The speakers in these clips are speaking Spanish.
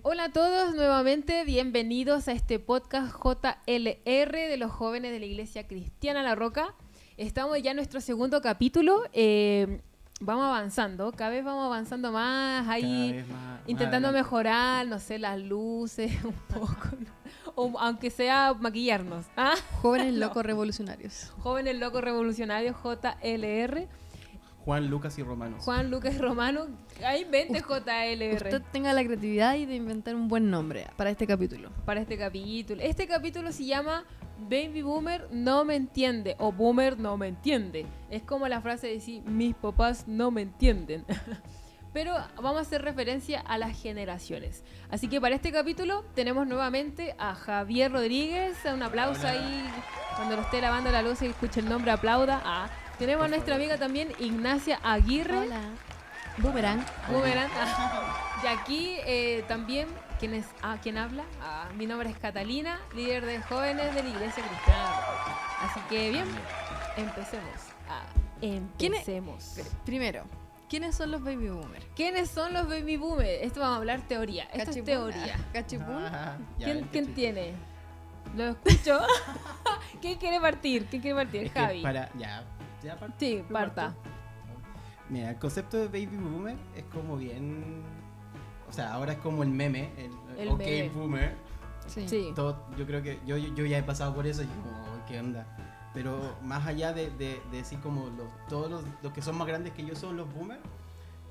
Hola a todos nuevamente, bienvenidos a este podcast JLR de los jóvenes de la Iglesia Cristiana La Roca. Estamos ya en nuestro segundo capítulo, vamos avanzando, cada vez vamos avanzando más, ahí intentando mejorar, no sé, las luces un poco, o aunque sea maquillarnos. ¿Ah? Jóvenes locos revolucionarios. Jóvenes locos revolucionarios, JLR. Juan, Lucas y Romano. Juan, Lucas y Romano. Ahí invente JLR. Usted tenga la creatividad y de inventar un buen nombre para este capítulo. Para este capítulo. Este capítulo se llama Baby Boomer no me entiende o Boomer no me entiende. Es como la frase de decir, mis papás no me entienden. Pero vamos a hacer referencia a las generaciones. Así que para este capítulo tenemos nuevamente a Javier Rodríguez. Un aplauso. Hola. Ahí, cuando lo esté lavando la luz y escuche el nombre, aplauda. Tenemos a nuestra amiga también, Ignacia Aguirre. Hola. Boomerang. Boomerang. Y aquí también, ¿quién habla? Mi nombre es Catalina, líder de jóvenes de la Iglesia Cristiana. Así que bien, empecemos. Primero, ¿quiénes son los baby boomers? ¿Quiénes son los baby boomers? Esto vamos a hablar teoría. Esto es teoría. ¿Cachipún? ¿Quién tiene? Lo escucho. ¿Quién quiere partir? Javi. Sí, parta. Mira, el concepto de baby boomer es como bien... O sea, ahora es como el meme, el OK meme. Boomer. Sí. Todo, yo creo que yo ya he pasado por eso y como, ¿qué onda? Pero más allá de decir como todos los que son más grandes que yo son los boomers,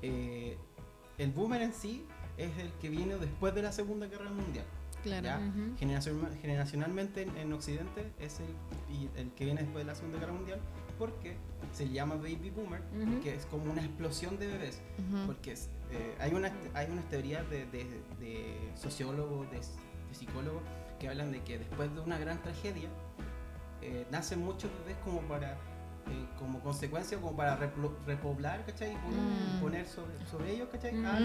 el boomer en sí es el que viene después de la Segunda Guerra Mundial. Claro. Generacionalmente en Occidente es el que viene después de la Segunda Guerra Mundial, porque se llama baby boomer, que es como una explosión de bebés, porque hay unas teorías de sociólogos, de psicólogos, que hablan de que después de una gran tragedia nacen muchos bebés como para como consecuencia, como para repoblar, ¿cachai? Y poner sobre ellos, ¿cachai? A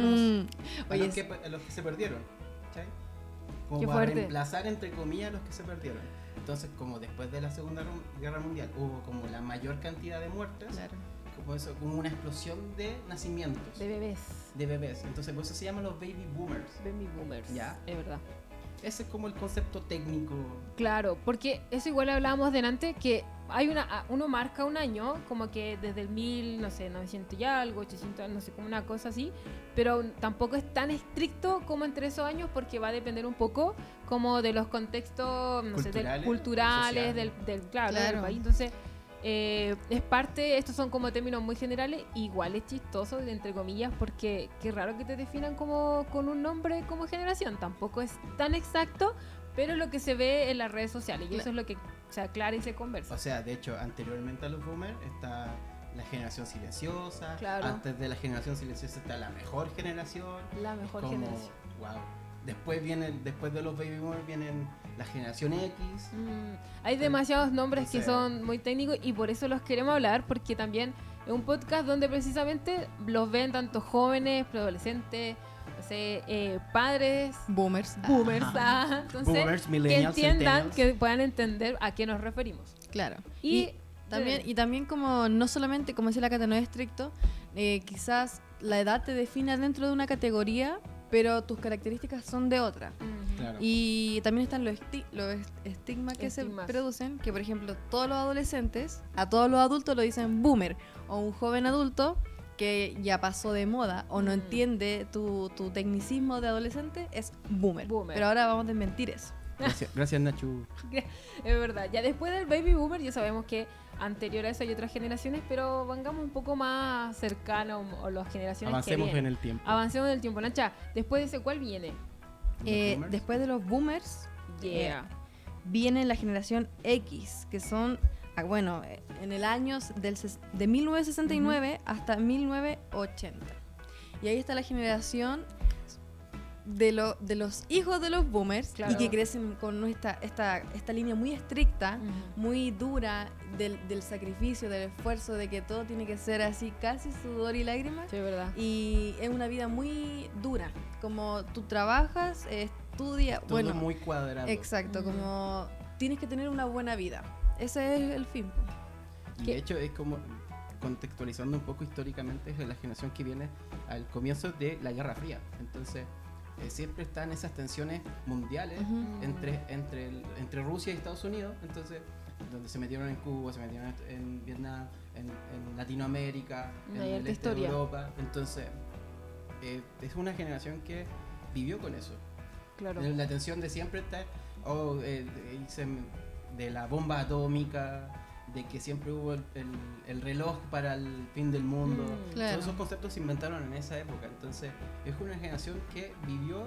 los que se perdieron, ¿cachai? Como para reemplazar, entre comillas, los que se perdieron. Entonces, como después de la Segunda Guerra Mundial hubo como la mayor cantidad de muertes, claro, como una explosión de nacimientos. De bebés. Entonces, por eso se llaman los baby boomers. Baby boomers, ¿ya? Es verdad. Ese es como el concepto técnico. Claro, porque eso igual hablábamos delante, que hay uno marca un año, como que desde el 900 y algo, 800, no sé, como una cosa así, pero tampoco es tan estricto como entre esos años, porque va a depender un poco como de los contextos, no sé, culturales, del país. Entonces, es parte, estos son como términos muy generales, igual es chistoso, entre comillas, porque qué raro que te definan como con un nombre como generación, tampoco es tan exacto, pero es lo que se ve en las redes sociales, y eso es lo que se aclara y se conversa. O sea, de hecho, anteriormente a los boomers está la generación silenciosa, claro. Antes de la generación silenciosa está la mejor generación. La mejor generación. Wow. Después de los baby boomers vienen la generación X. Hay demasiados nombres que son muy técnicos y por eso los queremos hablar, porque también es un podcast donde precisamente los ven tanto jóvenes, preadolescentes, no sé, padres, boomers, entonces boomers, que entiendan, centennials, que puedan entender a qué nos referimos. Claro. Y también como no solamente, como decía la Cata, no es estricto, quizás la edad te define dentro de una categoría, pero tus características son de otra. Claro. Y también están los estigmas que se producen, que por ejemplo todos los adolescentes, a todos los adultos lo dicen boomer, o un joven adulto que ya pasó de moda o no entiende tu tecnicismo de adolescente es boomer. Pero ahora vamos a desmentir eso. Gracias Nacho. Es verdad, ya después del baby boomer ya sabemos que anterior a eso hay otras generaciones, pero vengamos un poco más cercanos o las generaciones Avancemos que vienen. en el tiempo. Avancemos en el tiempo. Nacha, después de ese, ¿cuál viene? Después de los boomers viene la generación X, que son, en el año de 1969 hasta 1980. Y ahí está la generación de los hijos de los boomers, claro, y que crecen con esta línea muy estricta, muy dura del sacrificio, del esfuerzo, de que todo tiene que ser así, casi sudor y lágrimas. Sí, verdad. Y es una vida muy dura, como tú trabajas, estudias, todo muy cuadrado. Exacto, como tienes que tener una buena vida. Ese es el fin. Y de hecho es como, contextualizando un poco históricamente, es la generación que viene al comienzo de la Guerra Fría. Entonces siempre están esas tensiones mundiales entre Rusia y Estados Unidos, entonces donde se metieron en Cuba, se metieron en Vietnam, en Latinoamérica, en el este de Europa, entonces es una generación que vivió con eso. Claro. La tensión de siempre estar de la bomba atómica, de que siempre hubo el reloj para el fin del mundo. Claro. Todos esos conceptos se inventaron en esa época, entonces es una generación que vivió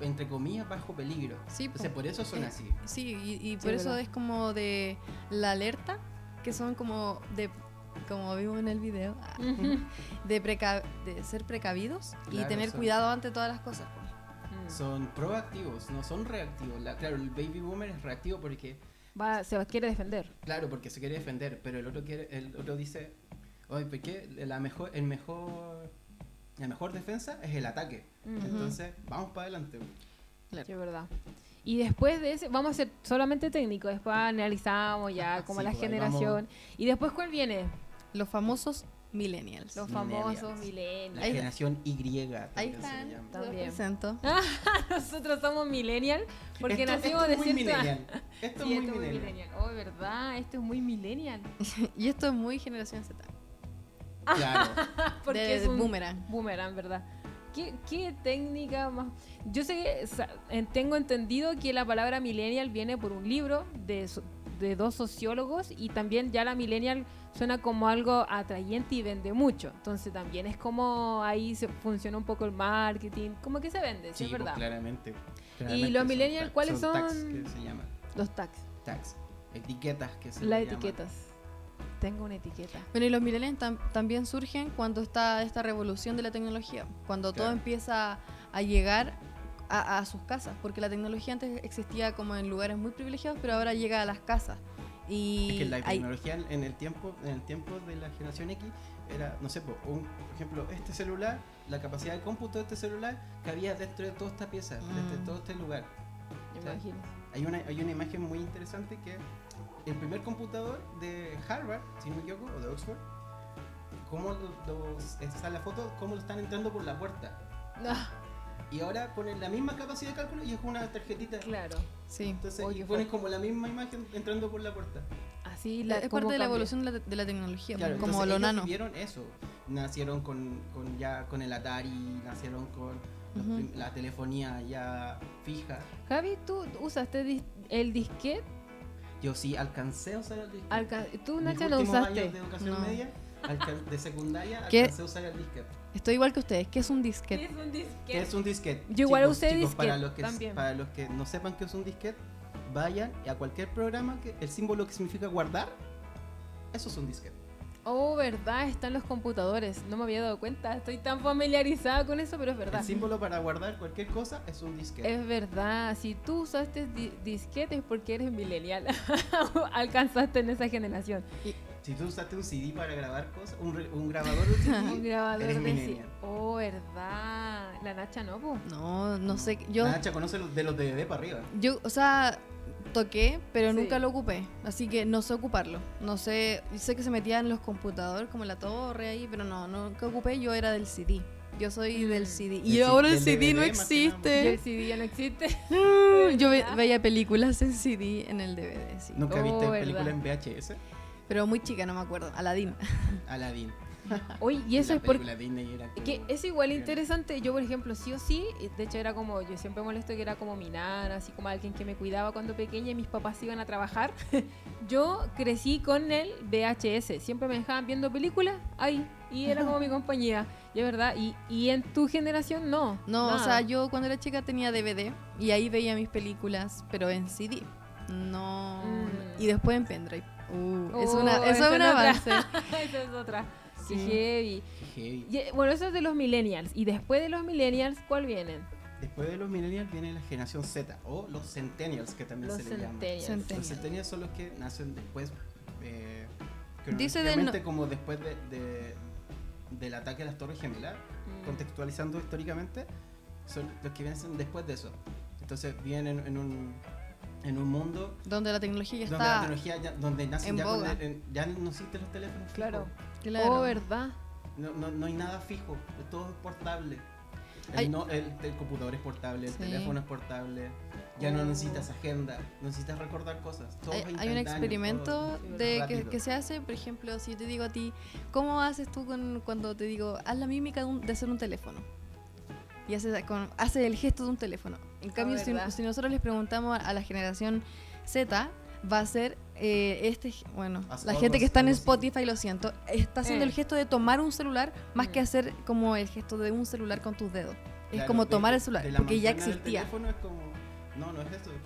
entre comillas bajo peligro. Sí, entonces por eso son así. Sí, y por eso es como de la alerta, que son como vimos en el video, de ser precavidos, claro, y tener cuidado ante todas las cosas. Son proactivos, no son reactivos. Claro, el baby boomer es reactivo porque se quiere defender. Claro, porque se quiere defender, pero el otro dice, oye, ¿por qué la mejor defensa es el ataque? Entonces, vamos para adelante. Claro. Sí, es verdad. Y después de ese, vamos a ser solamente técnicos, después analizamos ya como la generación. Y después, ¿cuál viene? Los famosos millennials. Los famosos millennials. La generación Y. Ahí están, también. Presento. Nosotros somos millennials porque nacimos de cierto año. Esto es muy millennial. Oh, ¿verdad? Esto es muy millennial. Y esto es muy generación Z. Claro. Porque es un boomerang. Boomerang, ¿verdad? ¿Qué técnica más? Yo sé que tengo entendido que la palabra millennial viene por un libro de dos sociólogos, y también ya la millennial suena como algo atrayente y vende mucho. Entonces también es como ahí funciona un poco el marketing, como que se vende, ¿sí? Es verdad. Pues, claramente. ¿Y los millennials cuáles son? Tags, que se llaman. Los tags. Tags. Etiquetas que se Las llaman. etiquetas. Tengo una etiqueta. Bueno, y los millennials también surgen cuando está esta revolución de la tecnología, cuando todo empieza a llegar a sus casas, porque la tecnología antes existía como en lugares muy privilegiados, pero ahora llega a las casas. Y es que la tecnología en el tiempo de la generación X era, no sé, por ejemplo, este celular, la capacidad de cómputo de este celular cabía dentro de toda esta pieza, de todo este lugar. Imagínate. Hay una imagen muy interesante que el primer computador de Harvard, si no me equivoco, o de Oxford, está la foto, cómo lo están entrando por la puerta. Y ahora ponen la misma capacidad de cálculo y es una tarjetita. Claro. Sí. Entonces pones como la misma imagen entrando por la puerta. Así es parte de la evolución de la tecnología, claro, como lo nano. Vieron eso. Nacieron con el Atari, nacieron con la telefonía ya fija. Javi, ¿tú usaste el disquete? Yo sí alcancé a usar el disquete. ¿Tú, Nacha, no usaste? Años de educación media, de secundaria, ¿Qué? alcancé a usar el disquete. Estoy igual que ustedes. ¿Qué es un disquete? ¿Qué es un disquete? Yo igual usé disquete para los que no sepan qué es un disquete, vayan a cualquier programa que el símbolo que significa guardar, eso es un disquete. Oh, verdad, están los computadores. No me había dado cuenta. Estoy tan familiarizada con eso, pero es verdad. El símbolo para guardar cualquier cosa es un disquete. Es verdad. Si tú usaste disquete es porque eres millennial. Alcanzaste en esa generación. Si tú usaste un CD para grabar cosas, un grabador de CD, un grabador eres de millennial. Oh, verdad. La Nacha no, po. No sé. La Nacha conoce de los DVD para arriba. Yo, o sea, toqué, pero nunca lo ocupé. Así que no sé ocuparlo. No sé. Sé que se metía en los computadores, como en la torre ahí, pero nunca ocupé. Yo era del CD. Yo soy del CD. Y ahora el CD no existe. Y el CD ya no existe. Yo veía películas en CD en el DVD, sí. ¿Nunca viste películas en VHS? Pero muy chica, no me acuerdo. Aladdin. Oye, y eso es porque que es igual interesante. Yo, por ejemplo, sí o sí, de hecho era como, yo siempre molesto que era como mi nana, así como alguien que me cuidaba cuando pequeña y mis papás iban a trabajar. Yo crecí con el VHS, siempre me dejaban viendo películas ahí y era como mi compañía, y es verdad. Y en tu generación no, o sea, yo cuando era chica tenía DVD y ahí veía mis películas, pero en CD. No. Y después en pendrive. Eso es un avance. Esa es otra. Sí. Qué heavy. Y, bueno, eso es de los millennials. Y después de los millennials, ¿cuál vienen? Después de los millennials viene la generación Z o los centennials, que también se les llama. Los centennials son los que nacen después, cronológicamente, como después del ataque a las Torres Gemelas, contextualizando históricamente, son los que vienen después de eso. Entonces vienen en un mundo donde la tecnología ya donde está la tecnología donde nacen ya no existen los teléfonos fijos. Claro. Oh, verdad. No hay nada fijo, todo es portable. El computador es portable, el teléfono es portable. Ya no necesitas agenda, no necesitas recordar cosas. Todo Hay un experimento que se hace, por ejemplo, si yo te digo a ti, ¿cómo haces tú cuando te digo, haz la mímica de hacer un teléfono? Y haces el gesto de un teléfono. En cambio, si nosotros les preguntamos a la generación Z, va a ser la gente que está en Spotify, lo siento, está haciendo el gesto de tomar un celular más que hacer como el gesto de un celular con tus dedos. Es como tomar el celular, porque ya existía. El teléfono es como, no es esto, es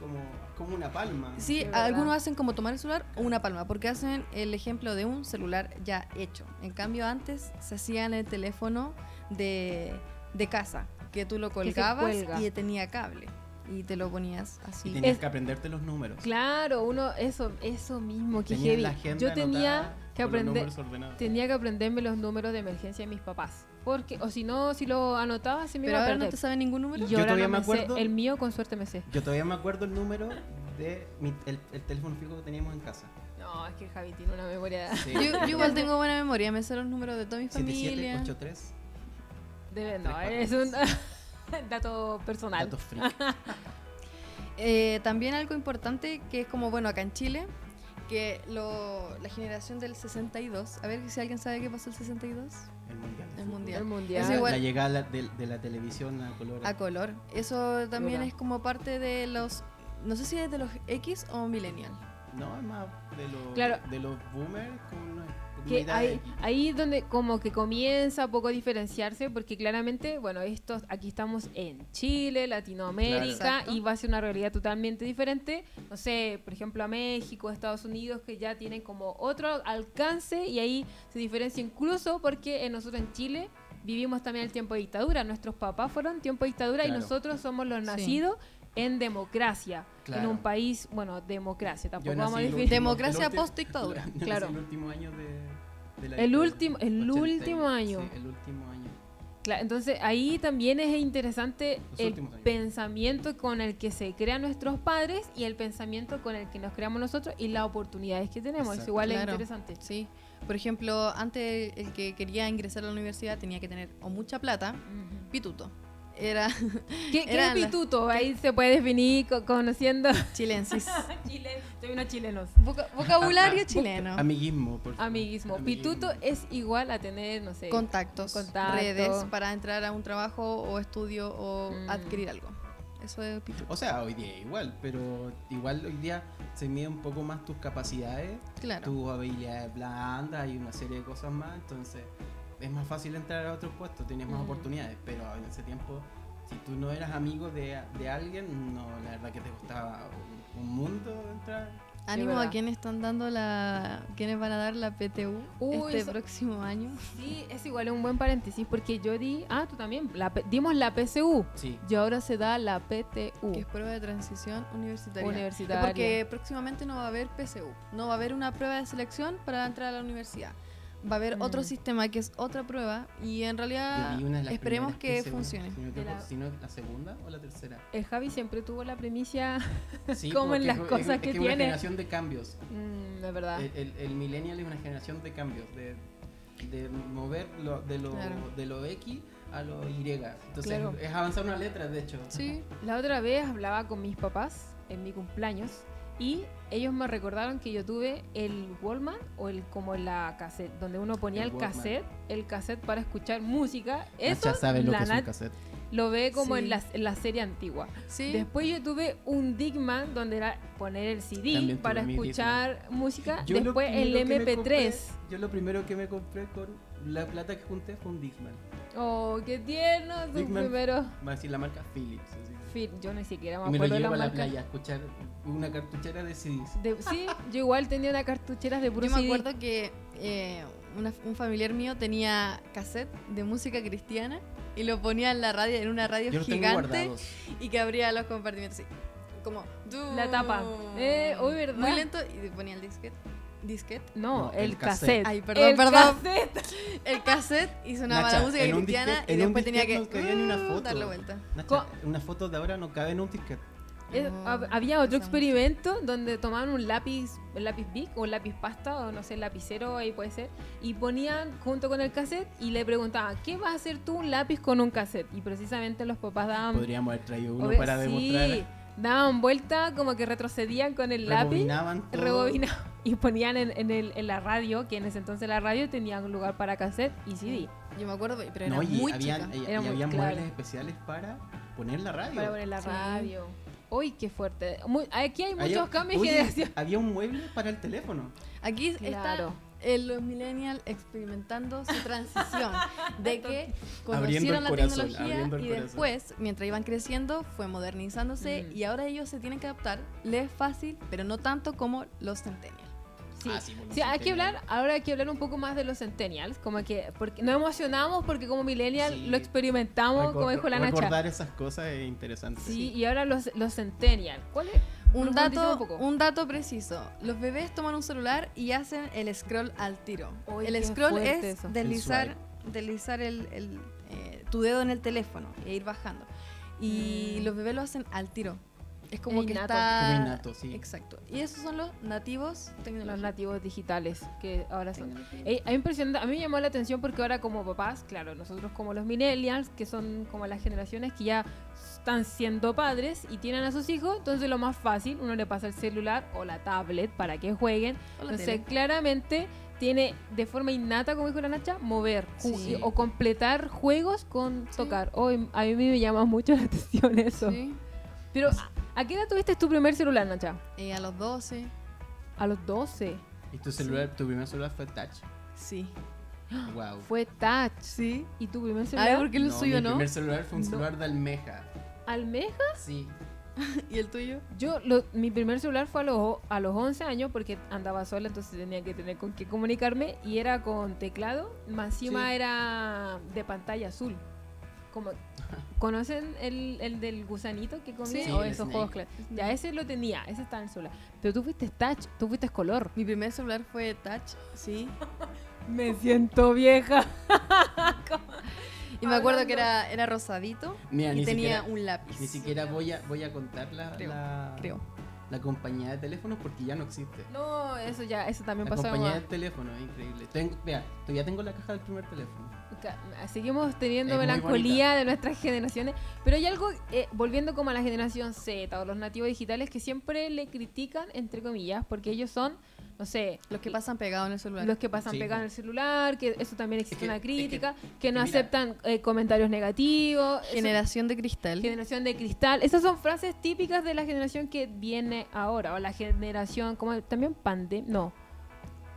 como una palma. Sí, algunos hacen como tomar el celular o una palma, porque hacen el ejemplo de un celular ya hecho. En cambio, antes se hacía en el teléfono de casa, que tú lo colgabas y tenía cable. Y te lo ponías así. Y tenías que aprenderte los números. Claro, eso mismo que heavy. Yo tenía que aprenderme los números de emergencia de mis papás. Porque, o si no, si lo anotaba, se me iba a perder. ¿Pero ahora no te sabe ningún número? Yo todavía me acuerdo. El mío, con suerte, me sé. Yo todavía me acuerdo el número de el teléfono fijo que teníamos en casa. No, es que Javi tiene una memoria. Sí. Yo igual tengo buena memoria, me sé los números de toda mi familia. 7783. No, es un dato personal. Dato freak. También algo importante que es como, bueno, acá en Chile, que la generación del 62, a ver si alguien sabe qué pasó el 62. El mundial. Igual, la llegada de la televisión a color. A color. Eso también es como parte de los, no sé si es de los X o millennial. No, es más de los boomers que ahí donde como que comienza a poco a diferenciarse, porque claramente, bueno, aquí estamos en Chile, Latinoamérica, y va a ser una realidad totalmente diferente, no sé, por ejemplo a México, Estados Unidos, que ya tienen como otro alcance, y ahí se diferencia incluso porque nosotros en Chile vivimos también el tiempo de dictadura, nuestros papás fueron tiempo de dictadura y nosotros somos los nacidos en democracia, en un país, bueno, democracia, tampoco vamos a definir. Democracia post-dictadura. Claro. El último año de la el último año. Sí, el último año. Claro, entonces ahí también es interesante el pensamiento con el que se crean nuestros padres y el pensamiento con el que nos creamos nosotros y las oportunidades que tenemos. Exacto. Es igual es interesante. Sí. Por ejemplo, antes el que quería ingresar a la universidad tenía que tener o mucha plata, pituto. ¿Qué es pituto? Ahí se puede definir conociendo chilensis. Soy una chilenos. Vocabulario chileno. Amiguismo, por favor. Amiguismo. Pituto es igual a tener, no sé, contactos, redes para entrar a un trabajo o estudio o adquirir algo. Eso es pituto. O sea, hoy día igual, pero igual hoy día se mide un poco más tus capacidades, tus habilidades blandas y una serie de cosas más, entonces es más fácil entrar a otros puestos, tienes más oportunidades, pero en ese tiempo, si tú no eras amigo de alguien, no, la verdad que te costaba un mundo entrar. Ánimo a quienes están dando quienes van a dar la PTU próximo año. Sí, es igual, es un buen paréntesis, porque yo tú también, dimos la PSU, sí. Y ahora se da la PTU. Que es prueba de transición universitaria. Porque próximamente no va a haber PSU, no va a haber una prueba de selección para entrar a la universidad. Va a haber otro sistema que es otra prueba y en realidad esperemos que funcione. Si no, ¿la segunda o la tercera? El Javi siempre tuvo la primicia sí, como en las cosas que tiene. Es una generación de cambios. Es verdad. El millennial es una generación de cambios, de mover de lo X a lo Y. Entonces es avanzar una letra, de hecho. Sí. La otra vez hablaba con mis papás en mi cumpleaños y ellos me recordaron que yo tuve el Walkman o como la cassette, donde uno ponía el cassette para escuchar música. Eso ya sabe lo que es un cassette. Lo ve como en la serie antigua. Sí. Después yo tuve un Discman donde era poner el CD para escuchar música. Después el MP3. Yo lo primero que me compré con la plata que junté fue un Discman. Oh, qué tierno, tu primero. Va a decir la marca Philips. Yo ni siquiera me acuerdo. Y me lo llevo a la playa a escuchar una cartuchera de CDs. Sí, yo igual tenía una cartuchera de puro CD. Yo me acuerdo que un familiar mío tenía cassette de música cristiana y lo ponía en una radio gigante y que abría los compartimentos así, como la tapa. ¿Verdad? Muy lento y ponía el disquete. No, el cassette. Ay, perdón. Cassette. El cassette y sonaba la música cristiana y después tenía que no cabía ni una foto. darle vuelta. Nacha, una foto de ahora no cabe en un disquete. Había otro experimento donde tomaban un lápiz Bic o un lápiz pasta o no sé, lapicero, ahí puede ser, y ponían junto con el cassette y le preguntaban, ¿qué vas a hacer tú un lápiz con un cassette? Y precisamente los papás daban... Podríamos haber traído uno para demostrar. Sí, daban vuelta, como que retrocedían con el lápiz, rebobinaban y ponían en la radio, que en ese entonces la radio tenía un lugar para cassette y CD. Yo me acuerdo, pero era muy chica. Había muebles especiales para poner la radio. Para poner la radio. Uy, qué fuerte. Aquí hay muchos cambios de generación. Había un mueble para el teléfono. Aquí está los millennials experimentando su transición de que conocieron la tecnología y después, mientras iban creciendo, fue modernizándose y ahora ellos se tienen que adaptar. Les es fácil, pero no tanto como los centennials. Sí, hay que hablar un poco más de los centennials, como que porque nos emocionamos porque como millennial lo experimentamos, como dijo la Nacha. Recordar esas cosas es interesante. Sí, y ahora los centennials. ¿Cuál es? Un dato preciso. Los bebés toman un celular y hacen el scroll al tiro. El scroll es deslizar tu dedo en el teléfono e ir bajando. Y los bebés lo hacen al tiro. Es como que está... Como innato, sí. Exacto. Y esos son los nativos tecnológicos. Los nativos digitales, que ahora son... A mí me llamó la atención porque ahora como papás, claro, nosotros como los millennials, que son como las generaciones que ya están siendo padres y tienen a sus hijos, entonces lo más fácil, uno le pasa el celular o la tablet para que jueguen. Entonces claramente tiene de forma innata, como dijo la Nacha, mover o completar juegos con tocar. A mí me llama mucho la atención eso. Sí. Pero, ¿a qué edad tuviste tu primer celular, Nacha? A los 12. ¿A los 12? ¿Y tu primer celular fue touch? Sí. Wow. Fue touch. Sí. ¿Y tu primer celular? ¿Por qué el suyo no? Mi primer celular fue un celular de Almeja. ¿Almeja? Sí. ¿Y el tuyo? Mi primer celular fue a los 11 años porque andaba sola, entonces tenía que tener con qué comunicarme y era con teclado, más encima era de pantalla azul. Como, ¿conocen el del gusanito que comía? Sí, esos juegos, claro. Ya ese lo tenía, ese estaba en el celular. Pero tú fuiste touch, tú fuiste color. Mi primer celular fue touch, sí. Me siento vieja. Y me acuerdo que era rosadito. Mira, y tenía un lápiz. Ni siquiera voy a contar la compañía de teléfonos porque ya no existe. No, eso también pasó. La compañía de teléfonos es increíble. Todavía tengo la caja del primer teléfono. Seguimos teniendo melancolía de nuestras generaciones, pero hay algo, volviendo como a la generación Z o los nativos digitales, que siempre le critican, entre comillas, porque ellos son, no sé... Los que pasan pegados en el celular. Los que pasan pegados en el celular, que eso también existe una crítica, que no aceptan comentarios negativos. Generación de cristal. Generación de cristal. Esas son frases típicas de la generación que viene ahora, o la generación, como también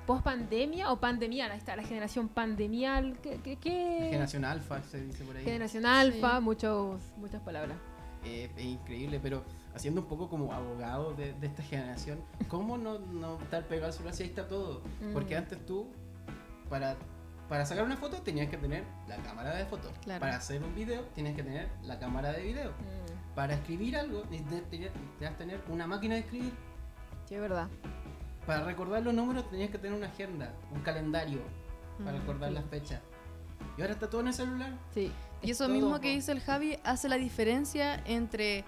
post-pandemia o pandemial, ahí está, la generación pandemial. ¿Qué? Generación alfa, se dice por ahí. Generación alfa, muchas palabras. Es increíble, pero haciendo un poco como abogado de esta generación, ¿cómo no estar pegado al celular si ahí está todo? Porque antes tú, para sacar una foto, tenías que tener la cámara de foto. Claro. Para hacer un video, tienes que tener la cámara de video. Para escribir algo, tenías que tener una máquina de escribir. Sí, es verdad. Para recordar los números tenías que tener una agenda, un calendario para recordar las fechas. Y ahora está todo en el celular. Sí. Y eso mismo que dice el Javi hace la diferencia entre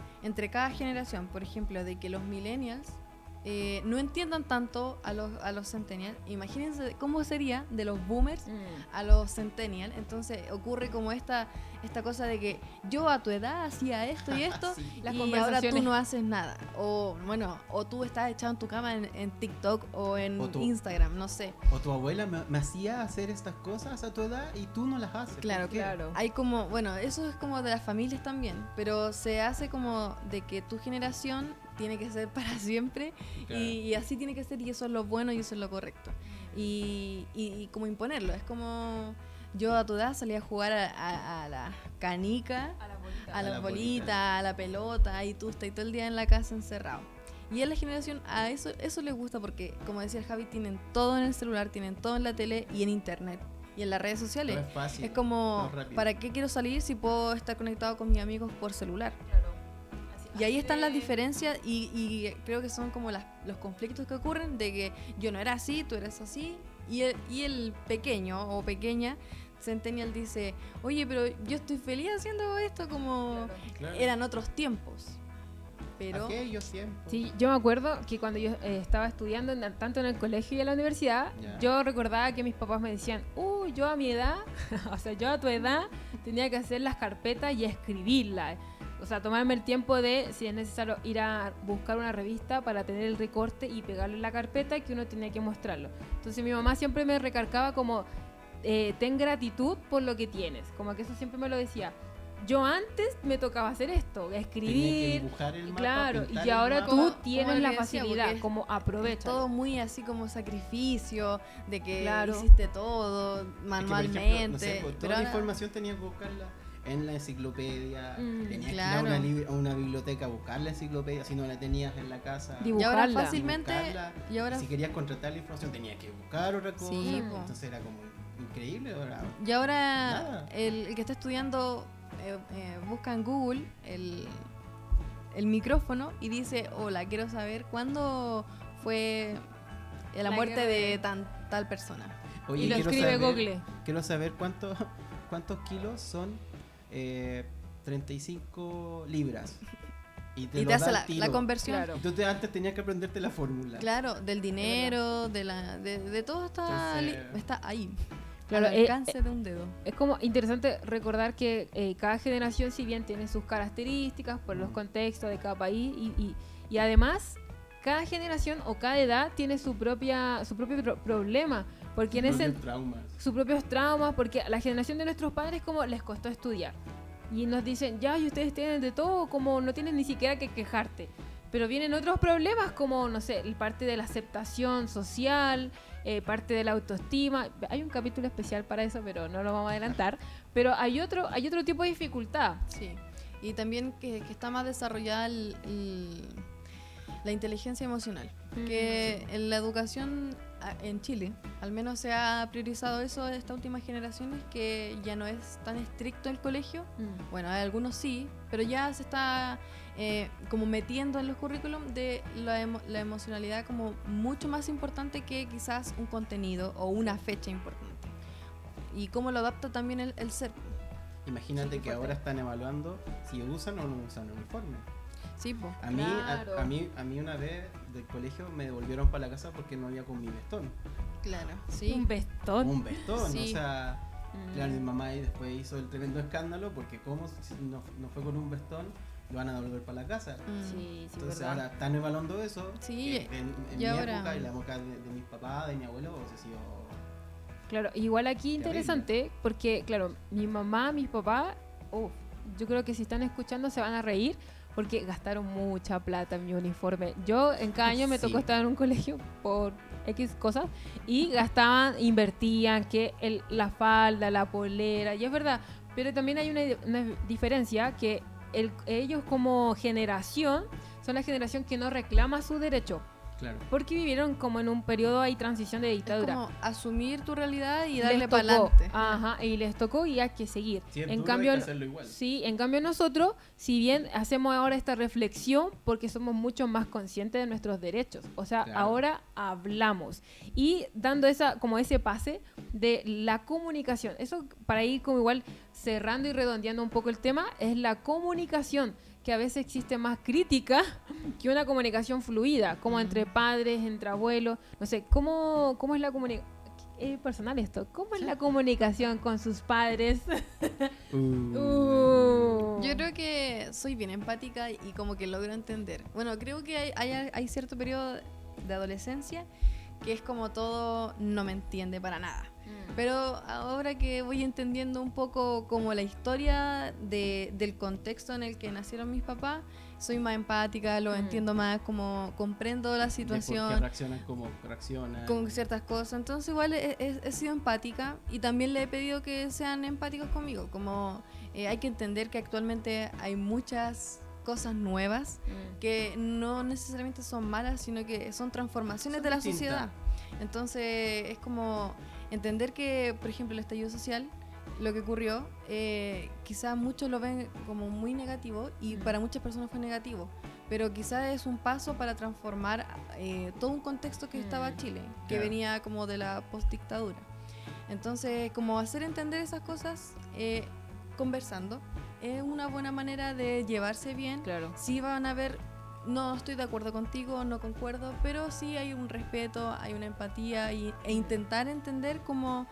cada generación. Por ejemplo, de que los millennials no entiendan tanto a los centennials. Imagínense cómo sería de los boomers a los centennials. Entonces ocurre como esta cosa de que yo a tu edad hacía esto y esto y ahora tú no haces nada. O tú estás echado en tu cama en TikTok o en Instagram, no sé. O tu abuela me hacía hacer estas cosas a tu edad y tú no las haces. Claro. Hay como, eso es como de las familias también, pero se hace como de que tu generación tiene que ser para siempre. Claro. Y así tiene que ser, y eso es lo bueno y eso es lo correcto. Y como imponerlo, es como yo a tu edad salía a jugar a la canica, a la bolita, a la pelota, y tú estás todo el día en la casa encerrado. Y en la generación a eso les gusta porque, como decía el Javi, tienen todo en el celular, tienen todo en la tele y en internet y en las redes sociales. Es fácil, es como, ¿para qué quiero salir si puedo estar conectado con mis amigos por celular? Claro. Y ahí están las diferencias y creo que son como los conflictos que ocurren de que yo no era así, tú eres así. Y el pequeño o pequeña centennial dice, oye, pero yo estoy feliz haciendo esto como eran otros tiempos. Pero aquellos tiempos. Sí, yo me acuerdo que cuando yo estaba estudiando tanto en el colegio y en la universidad, yo recordaba que mis papás me decían, yo a mi edad, o sea, yo a tu edad tenía que hacer las carpetas y escribirlas. O sea, tomarme el tiempo de, si es necesario, ir a buscar una revista para tener el recorte y pegarlo en la carpeta que uno tenía que mostrarlo. Entonces mi mamá siempre me recargaba como, ten gratitud por lo que tienes. Como que eso siempre me lo decía. Yo antes me tocaba hacer esto, escribir, dibujar el mapa, claro, y el ahora mapa. tú tienes como la le decía, facilidad, porque como aprovecha. todo muy así como sacrificio, de que Claro. hiciste todo manualmente. Es que, por ejemplo, no sé, pues, toda la ahora- información tenías que buscarla en la enciclopedia, tenías claro. que ir a una biblioteca a buscar la enciclopedia, si no la tenías en la casa. Dibujar. Y ahora Buscarla. fácilmente, buscarla, y ahora si querías contratar la información tenías que buscar otra cosa, Sí, po. entonces era como increíble. Ahora, Y ahora el que está estudiando busca en Google el micrófono y dice, hola, quiero saber cuándo fue la La muerte guerra de tal persona. oye, Y lo quiero escribe saber- Google. Quiero saber cuántos kilos son 35 libras. Y Y lo te hace da al la tiro. conversión. Claro. Entonces antes tenías que aprenderte la fórmula. Claro, del dinero, de todo está, Entonces- está ahí. Claro, Al alcance de un dedo. Es como interesante recordar que cada generación, si bien tiene sus características por los contextos de cada país y además cada generación o cada edad tiene su propio problema, porque en ese sus propios traumas, porque a la generación de nuestros padres como les costó estudiar y nos dicen, ya, y ustedes tienen de todo, como no tienes ni siquiera que quejarte. Pero vienen otros problemas como, no sé, parte de la aceptación social, parte de la autoestima. Hay un capítulo especial para eso, pero no lo vamos a adelantar. Pero hay otro tipo de dificultad. Sí. Y también que está más desarrollada la inteligencia emocional. Que en la educación en Chile, al menos se ha priorizado eso de estas últimas generaciones, que ya no es tan estricto el colegio. Bueno, hay algunos sí, pero ya se está como metiendo en los currículum de la emocionalidad como mucho más importante que quizás un contenido o una fecha importante. Y cómo lo adapta también el ser. Imagínate Sí, que ahora están evaluando si usan o no usan uniforme. Sí, po. A mí, Claro. a mí una vez del colegio me devolvieron para la casa porque no había con mi vestón. Claro, sí. Un vestón. Un vestón, Sí. o sea, claro, mi mamá ahí después hizo el tremendo escándalo porque como si no fue con un vestón, lo van a devolver para la casa. Sí, Entonces verdad. ahora están evaluando eso. Sí, que en y mi ahora- época y la época de mis papás, de mi abuelo, o sea, sido Claro, igual aquí Terrible. interesante, porque claro, mi mamá, mis papás, yo creo que si están escuchando se van a reír, porque gastaron mucha plata en mi uniforme. Yo en cada año me Sí. tocó estar en un colegio por X cosas, y gastaban, invertían, que la falda, la polera, y es verdad, pero también hay una diferencia, que ellos como generación, son la generación que no reclama su derecho. claro. Porque vivieron como en un periodo de transición de Es dictadura. como asumir tu realidad y Les darle tocó, para adelante. ajá, y les tocó y hay que seguir. Si es En duro, cambio, hay que hacerlo igual. sí, en cambio nosotros, si bien hacemos ahora esta reflexión, porque somos mucho más conscientes de nuestros derechos, o sea, Claro. ahora hablamos y dando como ese pase de la comunicación. Eso, para ir como igual cerrando y redondeando un poco el tema, es la comunicación, que a veces existe más crítica que una comunicación fluida, como entre padres, entre abuelos, no sé, ¿cómo es la comunicación? Es personal esto, ¿cómo es la comunicación con sus padres? Yo creo que soy bien empática y como que logro entender. Bueno, creo que hay cierto periodo de adolescencia que es como todo no me entiende para nada. Pero ahora que voy entendiendo un poco como la historia del contexto en el que nacieron mis papás, soy más empática, lo entiendo más, como comprendo la De por qué situación reaccionan como reaccionan. con ciertas cosas. Entonces igual he sido empática y también le he pedido que sean empáticos conmigo. Como hay que entender que actualmente hay muchas cosas nuevas que no necesariamente son malas, sino que son transformaciones Son de la distintas. sociedad. Entonces es como entender que, por ejemplo, el estallido social, lo que ocurrió, quizás muchos lo ven como muy negativo y para muchas personas fue negativo, pero quizás es un paso para transformar todo un contexto que estaba Chile, que Claro. venía como de la postdictadura. Entonces, como hacer entender esas cosas conversando es una buena manera de llevarse bien. Claro. Sí van a haber no estoy de acuerdo contigo, no concuerdo, pero sí hay un respeto, hay una empatía e intentar entender cómo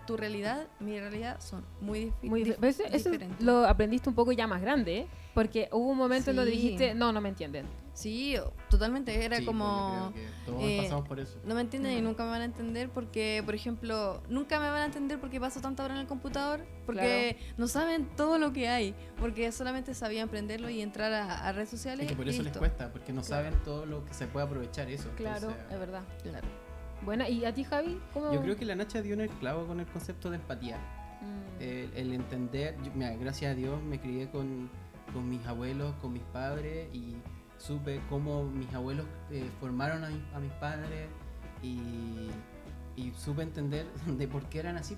tu realidad, mi realidad son muy diferentes. Eso lo aprendiste un poco ya más grande, ¿eh? Porque hubo un momento en donde dijiste, no me entienden. Sí, totalmente, era como... Creo que todos pasamos por eso. No me entienden y nunca me van a entender porque, por ejemplo, nunca me van a entender porque paso tanta hora en el computador, porque no saben todo lo que hay, porque solamente sabían prenderlo y entrar a redes sociales. Es que por eso les cuesta, porque no saben todo lo que se puede aprovechar eso. Claro, entonces, es verdad. Claro. Bueno, ¿y a ti, Javi? ¿Cómo? Yo creo que la Nacha dio en el clavo con el concepto de empatía. El entender, mira, gracias a Dios me crié con mis abuelos, con mis padres y supe cómo mis abuelos formaron a mis padres y supe entender de por qué eran así.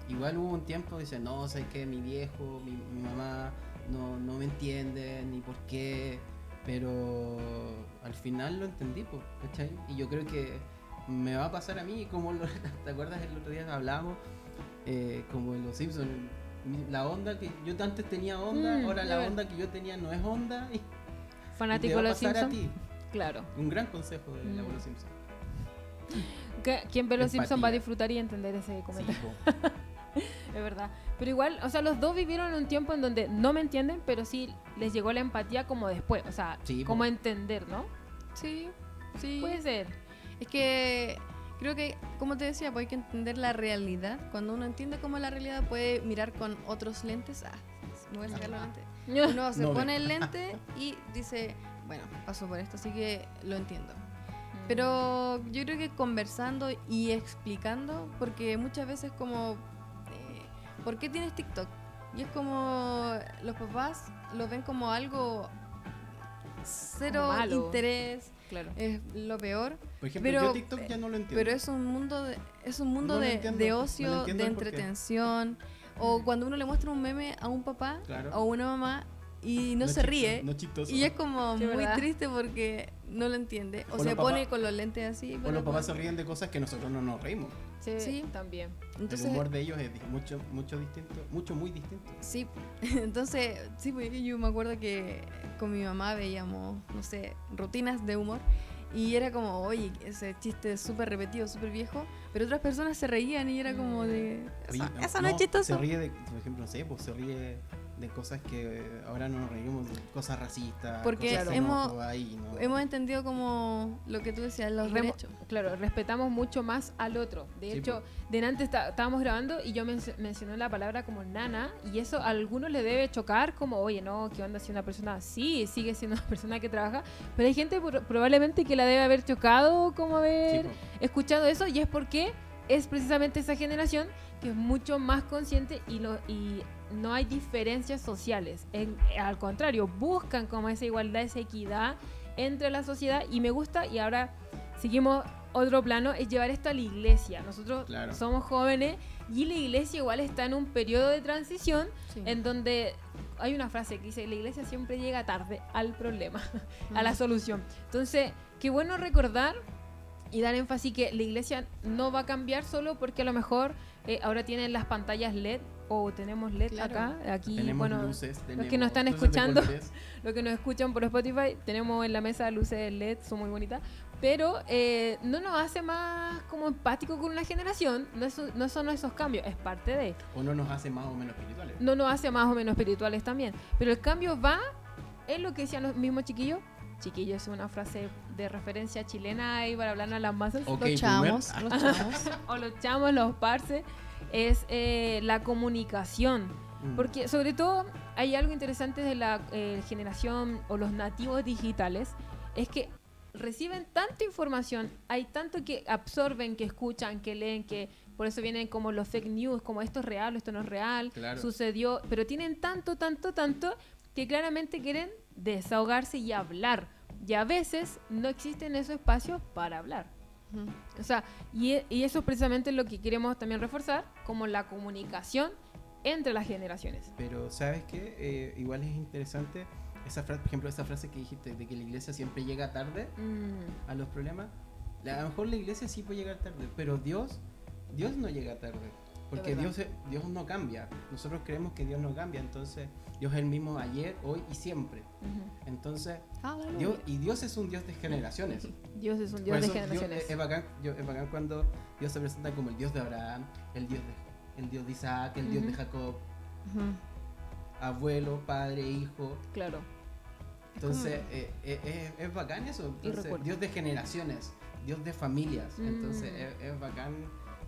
Igual hubo un tiempo, dice, no, sé que mi viejo, mi mamá no me entiende ni por qué, pero al final lo entendí, ¿cachai? Y yo creo que me va a pasar a mí, como ¿te acuerdas el otro día hablábamos? Como en Los Simpsons, la onda que yo antes tenía onda, ahora la onda que yo tenía no es onda. Fanático de Los Simpsons. Claro. Un gran consejo del abuelo Simpson. Quien ve Los Simpsons va a disfrutar y entender ese comentario. Sí, es verdad. Pero igual, o sea, los dos vivieron un tiempo en donde no me entienden, pero sí les llegó la empatía como después. O sea, como entender, ¿no? Sí. Puede ser. Es que creo que, como te decía, pues hay que entender la realidad. Cuando uno entiende cómo es la realidad, puede mirar con otros lentes. Me voy a sacar los lentes. Uno se pone el lente y dice, bueno, paso por esto, así que lo entiendo. Pero yo creo que conversando y explicando, porque muchas veces como, ¿por qué tienes TikTok? Y es como, los papás lo ven como algo cero interés. Claro. Es lo peor. Por ejemplo, yo TikTok ya no lo entiendo. Pero es un mundo de ocio, de entretención. O cuando uno le muestra un meme a un papá o una mamá y no se ríe. No chistoso. Y es como muy triste porque no lo entiende. O se pone con los lentes así. O los papás se ríen de cosas que nosotros no nos reímos. Sí, también. Entonces, el humor de ellos es muy distinto. Sí, entonces, sí, pues yo me acuerdo que con mi mamá veíamos, no sé, rutinas de humor y era como, oye, ese chiste es súper repetido, súper viejo, pero otras personas se reían y era como de, eso no es chistoso. Se ríe de, por ejemplo, no sé, pues se ríe de cosas que ahora no nos reímos, de cosas racistas. Porque hemos entendido como lo que tú decías, los derechos. Claro, respetamos mucho más al otro. De hecho, delante estábamos grabando y yo mencioné la palabra como nana y eso a algunos le debe chocar como, oye, no, ¿qué onda si una persona sigue siendo una persona que trabaja? Pero hay gente probablemente que la debe haber chocado como haber escuchado eso y es porque es precisamente esa generación que es mucho más consciente y no hay diferencias sociales. Al contrario, buscan como esa igualdad, esa equidad entre la sociedad y me gusta. Y ahora seguimos otro plano, es llevar esto a la iglesia. Nosotros somos jóvenes y la iglesia igual está en un periodo de transición en donde hay una frase que dice, la iglesia siempre llega tarde al problema, a la solución. Entonces, qué bueno recordar y dar énfasis que la iglesia no va a cambiar solo porque a lo mejor ahora tienen las pantallas LED o tenemos LED aquí, tenemos bueno, luces, los que nos están escuchando, los que nos escuchan por Spotify, tenemos en la mesa luces LED, son muy bonitas, pero no nos hace más como empático con una generación, no son esos cambios, es parte de. O no nos hace más o menos espirituales. No nos hace más o menos espirituales también, pero el cambio va en lo que decían los mismos chiquillos. Chiquillos es una frase de referencia chilena ahí para hablar a las masas. Okay, los chamos. O los chamos, los parce. Es la comunicación. Porque sobre todo hay algo interesante de la generación o los nativos digitales. Es que reciben tanta información, hay tanto que absorben, que escuchan, que leen, que por eso vienen como los fake news, como esto es real, esto no es real, sucedió. Pero tienen tanto que claramente quieren desahogarse y hablar. Y a veces no existen esos espacios para hablar. O sea, y eso es precisamente lo que queremos también reforzar, como la comunicación entre las generaciones. Pero, ¿sabes qué? Igual es interesante esa frase, por ejemplo, esa frase que dijiste de que la iglesia siempre llega tarde a los problemas. A lo mejor la iglesia sí puede llegar tarde, pero Dios no llega tarde. Porque Dios no cambia. Nosotros creemos que Dios no cambia, entonces Dios es el mismo ayer, hoy y siempre. Entonces, Dios es un Dios de generaciones. Dios es un Dios de generaciones. Es bacán cuando Dios se presenta como el Dios de Abraham, el Dios de Isaac, el Dios de Jacob, abuelo, padre, hijo. Claro. Entonces, es bacán eso. Entonces, Dios de generaciones, Dios de familias. Entonces, es bacán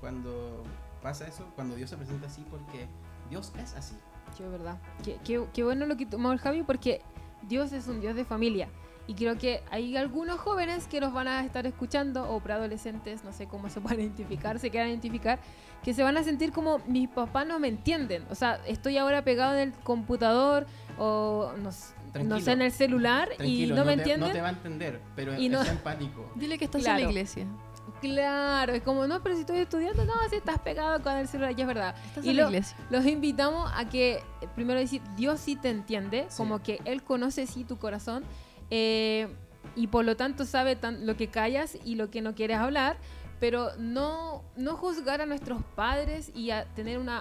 cuando pasa eso, cuando Dios se presenta así, porque Dios es así. Sí, es verdad. Qué bueno lo que tomó el Javi, porque Dios es un Dios de familia. Y creo que hay algunos jóvenes que nos van a estar escuchando, o preadolescentes, no sé cómo se pueden identificar, se quieran identificar, que se van a sentir como, mis papás no me entienden. O sea, estoy ahora pegado en el computador, o no sé, en el celular, y no me entienden. No te va a entender, pero es empático. Dile que estás en la iglesia. Claro, es como, no, pero si estoy estudiando, no, si estás pegado con el celular, ya es verdad. Estás en la iglesia. Los invitamos a que, primero decir, Dios sí te entiende, como que Él conoce sí tu corazón, y por lo tanto sabe lo que callas y lo que no quieres hablar, pero no juzgar a nuestros padres y a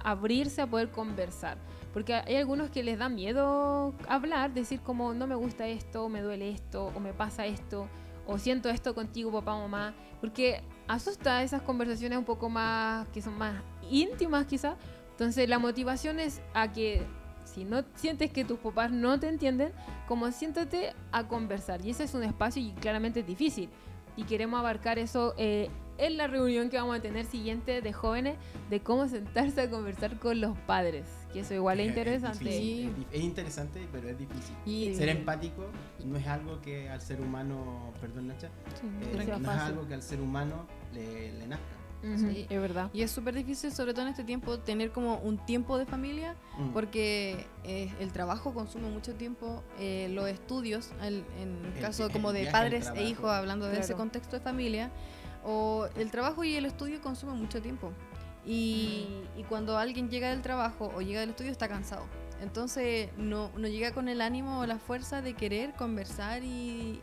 abrirse a poder conversar. Porque hay algunos que les da miedo hablar, decir como, no me gusta esto, me duele esto, o me pasa esto, o siento esto contigo, papá o mamá, porque asusta esas conversaciones un poco más, que son más íntimas quizás. Entonces la motivación es a que, si no sientes que tus papás no te entienden, como siéntate a conversar, y ese es un espacio y claramente es difícil, y queremos abarcar eso en la reunión que vamos a tener siguiente de jóvenes, de cómo sentarse a conversar con los padres, que eso igual es interesante. Es interesante, pero es difícil. Y ser empático no es algo que al ser humano, perdón Nacha, no es algo que al ser humano le nazca. Sí, es verdad. Y es súper difícil, sobre todo en este tiempo, tener como un tiempo de familia, porque el trabajo consume mucho tiempo, los estudios, en el caso como de padres e hijos, hablando de ese contexto de familia, o el trabajo y el estudio consumen mucho tiempo. Y cuando alguien llega del trabajo o llega del estudio está cansado. Entonces no llega con el ánimo o la fuerza de querer conversar y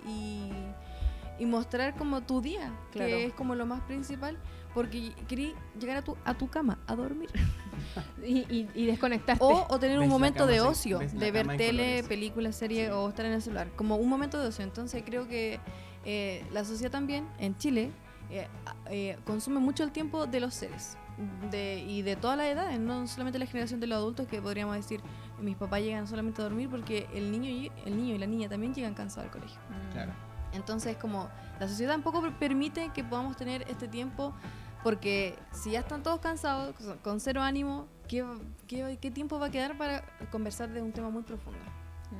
mostrar como tu día, que es como lo más principal, porque querí llegar a tu cama a dormir y desconectarte, o tener un momento de ocio, de ver tele, películas, series, o estar en el celular, como un momento de ocio. Entonces creo que la sociedad también en Chile consume mucho el tiempo de los seres y de todas las edades, no solamente la generación de los adultos, que podríamos decir mis papás llegan solamente a dormir, porque el niño y la niña también llegan cansados al colegio. Claro. Entonces, como la sociedad tampoco permite que podamos tener este tiempo, porque si ya están todos cansados, con cero ánimo, ¿qué tiempo va a quedar para conversar de un tema muy profundo?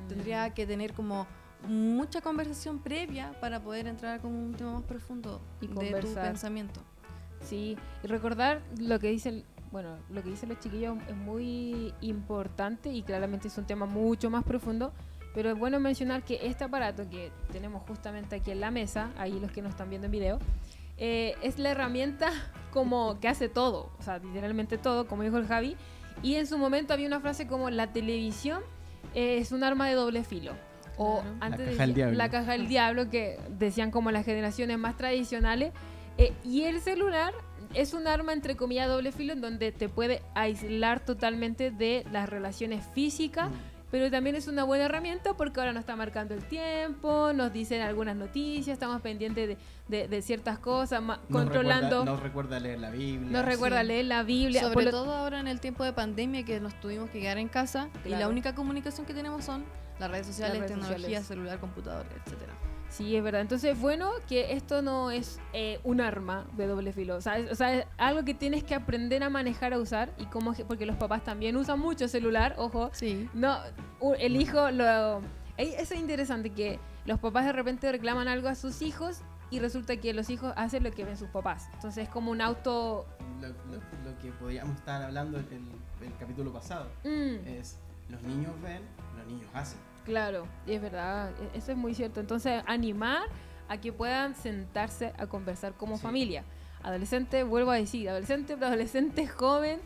Tendría que tener como mucha conversación previa para poder entrar con un tema más profundo y de tu pensamiento. Sí, y recordar lo que dicen los chiquillos es muy importante, y claramente es un tema mucho más profundo. Pero es bueno mencionar que este aparato que tenemos justamente aquí en la mesa, ahí los que nos están viendo en video, es la herramienta como que hace todo, o sea, literalmente todo, como dijo el Javi. Y en su momento había una frase como, la televisión es un arma de doble filo. O antes la caja del diablo, que decían como las generaciones más tradicionales. Y el celular es un arma, entre comillas, doble filo, en donde te puede aislar totalmente de las relaciones físicas. Pero también es una buena herramienta, porque ahora nos está marcando el tiempo, nos dicen algunas noticias, estamos pendientes de ciertas cosas, controlando. Nos recuerda leer la Biblia. Nos recuerda leer la Biblia. Sobre todo ahora en el tiempo de pandemia, que nos tuvimos que quedar en casa, y la única comunicación que tenemos son las redes sociales, tecnología, celular, computador, etcétera. Sí, es verdad. Entonces es bueno que esto no es un arma de doble filo. O sea, es algo que tienes que aprender a manejar, a usar. Y porque los papás también usan mucho celular, ojo. Sí. No, el hijo eso es interesante, que los papás de repente reclaman algo a sus hijos y resulta que los hijos hacen lo que ven sus papás. Entonces es como un auto... Lo que podíamos estar hablando el capítulo pasado es, los niños ven, los niños hacen. Claro, es verdad, eso es muy cierto. Entonces, animar a que puedan sentarse a conversar como familia. Adolescente, vuelvo a decir, adolescente, joven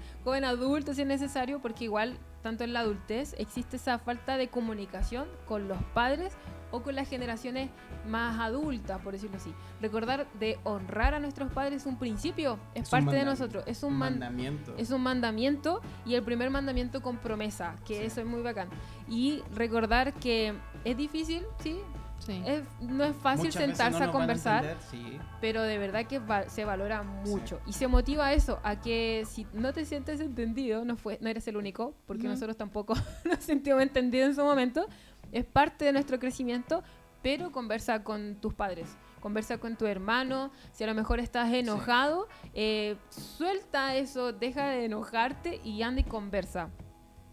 adulto, si es necesario, porque igual, tanto en la adultez, existe esa falta de comunicación con los padres o con las generaciones más adultas, por decirlo así. Recordar de honrar a nuestros padres es un principio, es parte de nosotros, es un mandamiento. Es un mandamiento, y el primer mandamiento con promesa, que eso es muy bacán. Y recordar que es difícil, ¿sí? Sí. No es fácil muchas sentarse a conversar, sí. Pero de verdad que se valora mucho, sí. Y se motiva a eso, a que si no te sientes entendido, no eres el único, porque nosotros tampoco nos sentimos entendidos en su momento, es parte de nuestro crecimiento, pero conversa con tus padres, conversa con tu hermano, si a lo mejor estás enojado, suelta eso, deja de enojarte y anda y conversa.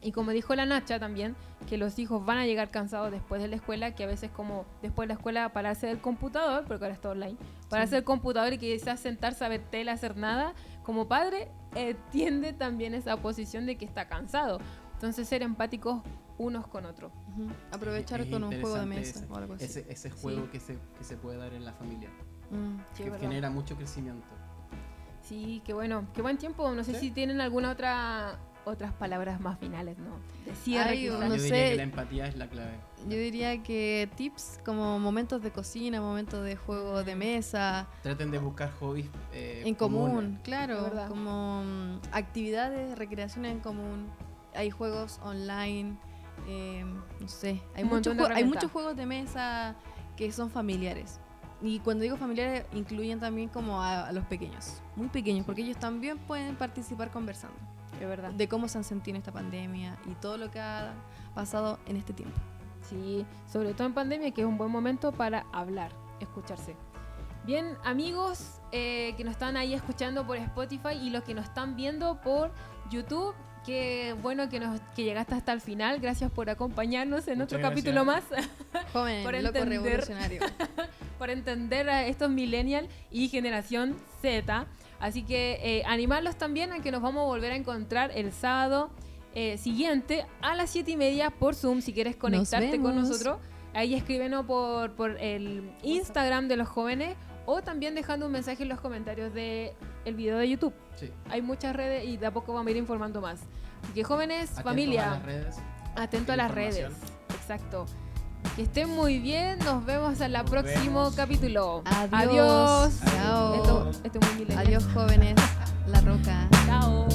Y como dijo la Nacha también, que los hijos van a llegar cansados después de la escuela, que a veces como después de la escuela pararse del computador, porque ahora está online, pararse del computador y quizás sentarse a ver tele, hacer nada, como padre tiende también esa posición de que está cansado. Entonces ser empáticos unos con otros. Aprovechar con un juego de mesa o algo así. Ese juego que se puede dar en la familia, que genera mucho crecimiento. Sí, qué bueno, qué buen tiempo. No sé si tienen alguna otras palabras más finales, ¿no? De cierre. Yo diría que la empatía es la clave. Yo diría que tips como momentos de cocina, momentos de juego de mesa. Traten de buscar hobbies en común, claro, como actividades, recreaciones en común. Hay juegos online, no sé, hay muchos juegos de mesa que son familiares. Y cuando digo familiares, incluyen también como a los pequeños, muy pequeños, porque ellos también pueden participar conversando. Es verdad. De cómo se han sentido en esta pandemia y todo lo que ha pasado en este tiempo. Sí, sobre todo en pandemia, que es un buen momento para hablar, escucharse. Bien, amigos que nos están ahí escuchando por Spotify y los que nos están viendo por YouTube, qué bueno que llegaste hasta el final. Gracias por acompañarnos en otro capítulo más. Joven, por loco revolucionario. Por entender a estos millennials y generación Z. Así que animarlos también a que nos vamos a volver a encontrar el sábado siguiente a las 7:30 por Zoom, si quieres conectarte con nosotros. Ahí escríbenos por el Instagram de los jóvenes, o también dejando un mensaje en los comentarios del video de YouTube. Sí. Hay muchas redes y de a poco vamos a ir informando más. Así que jóvenes, familia, atento a las redes. Exacto. Que estén muy bien. Nos vemos en el próximo capítulo. Adiós. Chao. Esto es muy milenial. Adiós, jóvenes. La Roca. Chao.